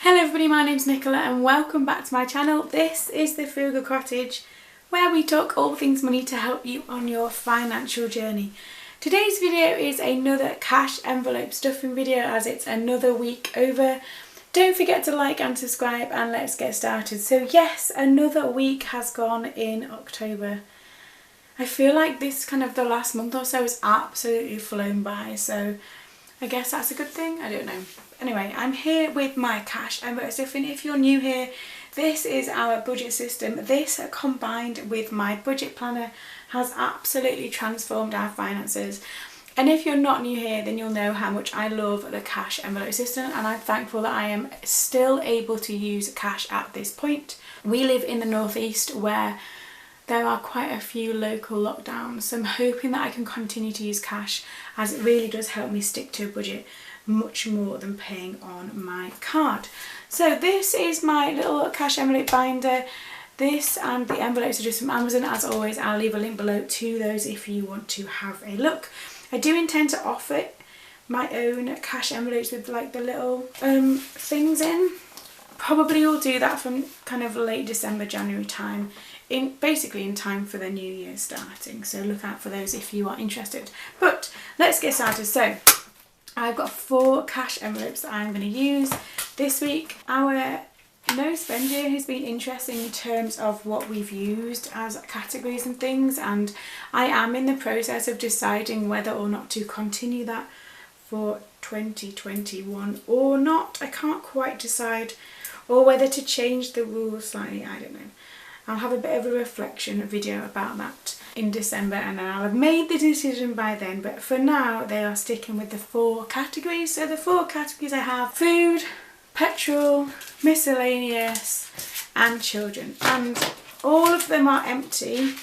Hello everybody, my name's Nicola and welcome back to my channel. This is the Frugal Cottage, where we talk all things money to help you on your financial journey. Today's video is another cash envelope stuffing video as it's another week over. Don't forget to like and subscribe and let's get started. So yes, another week has gone in October. I feel like this kind of the last month or so has absolutely flown by, so I guess that's a good thing, I don't know. Anyway, I'm here with my cash envelope stuffing. If you're new here, this is our budget system. This combined with my budget planner has absolutely transformed our finances. And if you're not new here, then you'll know how much I love the cash envelope system, and I'm thankful that I am still able to use cash at this point. We live in the northeast where there are quite a few local lockdowns, so I'm hoping that I can continue to use cash as it really does help me stick to a budget much more than paying on my card. So this is my little cash envelope binder. This and the envelopes are just from Amazon. As always, I'll leave a link below to those if you want to have a look. I do intend to offer my own cash envelopes with like the little things in. Probably will do that from kind of late December, January time, basically in time for the new year starting. So look out for those if you are interested. But let's get started. So I've got 4 cash envelopes that I'm going to use this week. Our no spend year has been interesting in terms of what we've used as categories and things, and I am in the process of deciding whether or not to continue that for 2021 or not. I can't quite decide, or whether to change the rules slightly, I don't know. I'll have a bit of a reflection video about that in December and then I'll have made the decision by then, but for now they are sticking with the 4 categories. So the 4 categories I have: food, petrol, miscellaneous and children, and all of them are empty.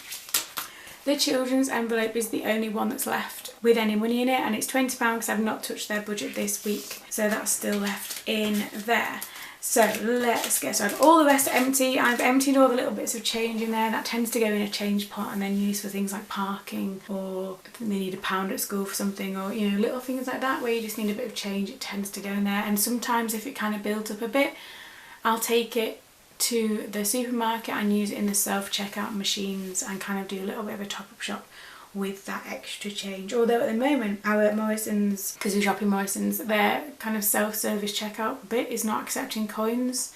The children's envelope is the only one that's left with any money in it, and it's £20 because I've not touched their budget this week, so that's still left in there. So let's get started. All the rest are empty. I've emptied all the little bits of change in there. That tends to go in a change pot and then used for things like parking, or they need £1 at school for something, or you know, little things like that where you just need a bit of change. It tends to go in there, and sometimes if it kind of builds up a bit, I'll take it to the supermarket and use it in the self-checkout machines and kind of do a little bit of a top-up shop with that extra change. Although at the moment our Morrison's, because we shop in Morrison's, their kind of self-service checkout bit is not accepting coins,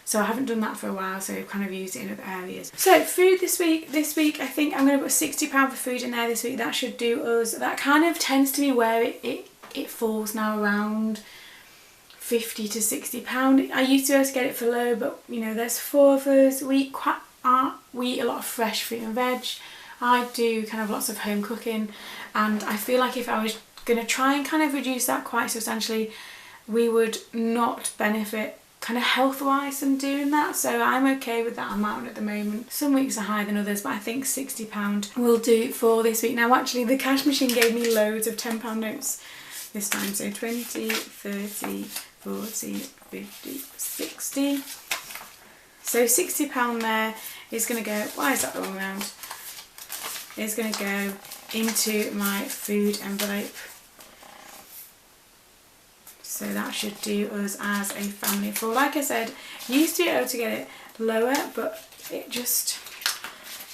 so I haven't done that for a while, so we've kind of used it in other areas. So food this week I think I'm going to put £60 for food in there this week. That should do us. That kind of tends to be where it falls now, around £50 to £60. I used to be able to get it for low, but you know, there's 4 of us. We eat a lot of fresh fruit and veg. I do kind of lots of home cooking, and I feel like if I was going to try and kind of reduce that quite substantially, we would not benefit kind of health-wise from doing that, so I'm okay with that amount at the moment. Some weeks are higher than others, but I think £60 will do for this week. Now actually the cash machine gave me loads of £10 notes this time, so 20, 30, 40, 50, 60. So £60 there is going to go, why is that the wrong round? Is going to go into my food envelope. So that should do us as a family of 4. Like I said, used to be able to get it lower, but it just,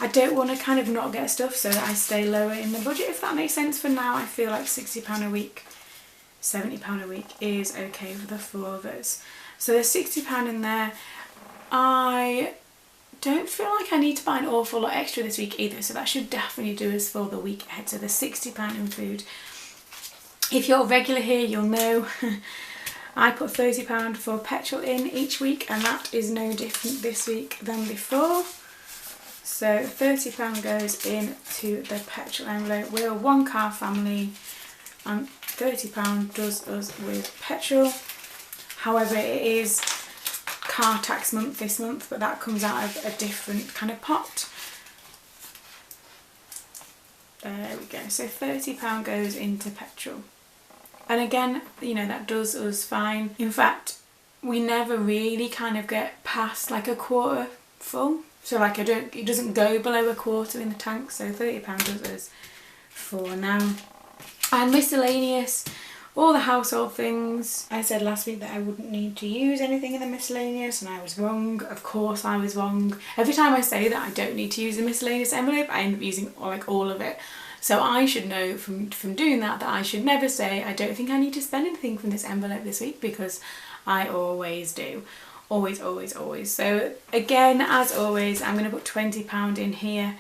I don't want to kind of not get stuff so that I stay lower in the budget, if that makes sense. For now I feel like £60 a week, £70 a week is okay for the 4 of us. So there's £60 in there. I don't feel like I need to buy an awful lot extra this week either, so that should definitely do us for the week ahead. So there's £60 in food. If you're regular here, you'll know I put £30 for petrol in each week, and that is no different this week than before. So £30 goes into the petrol envelope. We're a 1-car family and £30 does us with petrol. However, it is car tax month this month, but that comes out of a different kind of pot. There we go. So £30 goes into petrol, and again, you know, that does us fine. In fact, we never really kind of get past like a quarter full, so like it doesn't go below a quarter in the tank, so £30 does us for now. And miscellaneous, all the household things. I said last week that I wouldn't need to use anything in the miscellaneous, and I was wrong. Of course I was wrong. Every time I say that I don't need to use the miscellaneous envelope, I end up using like all of it. So I should know from doing that I should never say I don't think I need to spend anything from this envelope this week, because I always do. Always, always, always. So again, as always, I'm going to put £20 in here.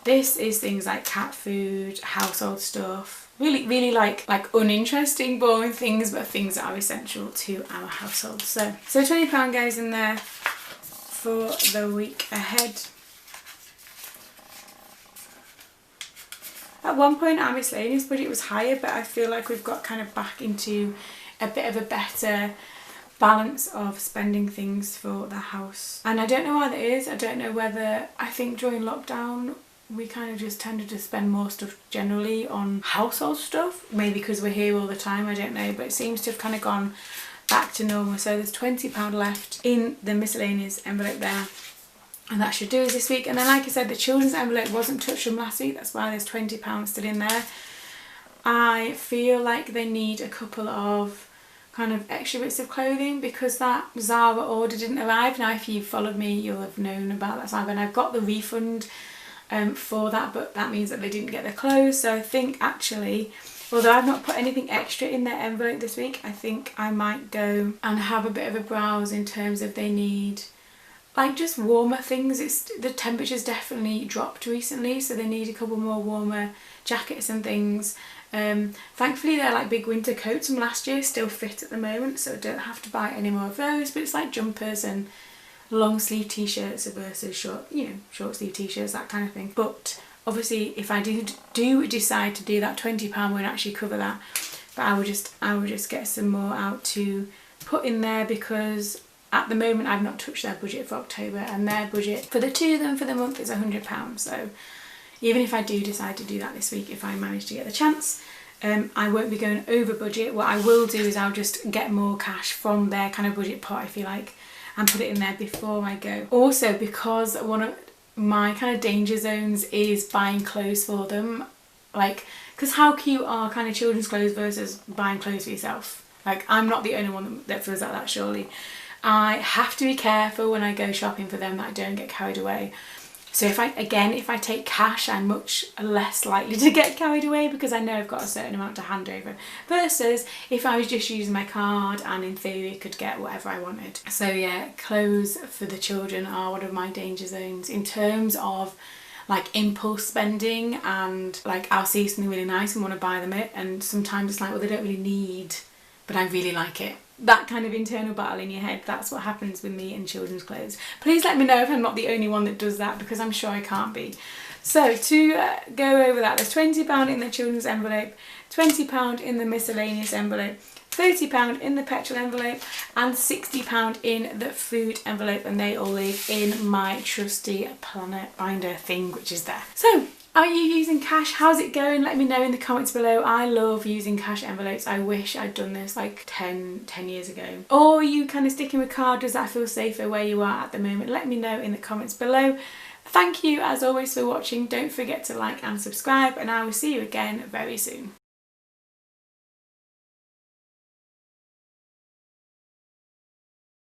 This is things like cat food, household stuff, really like uninteresting, boring things, but things that are essential to our household. So £20 goes in there for the week ahead. At one point our miscellaneous budget was higher, but I feel like we've got kind of back into a bit of a better balance of spending things for the house. And I don't know why that is. I don't know whether, I think during lockdown we kind of just tended to spend more stuff generally on household stuff. Maybe because we're here all the time, I don't know, but it seems to have kind of gone back to normal. So there's £20 left in the miscellaneous envelope there. And that should do us this week. And then, like I said, the children's envelope wasn't touched from last week. That's why there's £20 still in there. I feel like they need a couple of kind of extra bits of clothing, because that Zara order didn't arrive. Now, if you've followed me, you'll have known about that, and I've got the refund for that, but that means that they didn't get the clothes. So I think actually, although I've not put anything extra in their envelope this week, I think I might go and have a bit of a browse in terms of they need like just warmer things. The temperature's definitely dropped recently, so they need a couple more warmer jackets and things. Thankfully they're like big winter coats from last year still fit at the moment, so I don't have to buy any more of those, but it's like jumpers and long sleeve t-shirts versus short sleeve t-shirts, that kind of thing. But obviously if I do decide to do that, £20 won't actually cover that, but I will just get some more out to put in there, because at the moment I've not touched their budget for October, and their budget for the two of them for the month is £100. So even if I do decide to do that this week, if I manage to get the chance, I won't be going over budget. What I will do is I'll just get more cash from their kind of budget pot, I feel like, and put it in there before I go. Also, because one of my kind of danger zones is buying clothes for them, like, because how cute are kind of children's clothes versus buying clothes for yourself? Like, I'm not the only one that feels like that, surely. I have to be careful when I go shopping for them that I don't get carried away. So if I take cash, I'm much less likely to get carried away, because I know I've got a certain amount to hand over, versus if I was just using my card and in theory could get whatever I wanted. So yeah, clothes for the children are one of my danger zones in terms of like impulse spending, and like I'll see something really nice and want to buy them it, and sometimes it's like, well, they don't really need, but I really like it. That kind of internal battle in your head, that's what happens with me and children's clothes. Please let me know if I'm not the only one that does that, because I'm sure I can't be. So to go over that, there's £20 in the children's envelope, £20 in the miscellaneous envelope, £30 in the petrol envelope, and £60 in the food envelope, and they all live in my trusty planner binder thing, which is there. So are you using cash? How's it going? Let me know in the comments below. I love using cash envelopes. I wish I'd done this like 10 years ago. Or are you kind of sticking with card? Does that feel safer where you are at the moment? Let me know in the comments below. Thank you as always for watching. Don't forget to like and subscribe, and I will see you again very soon.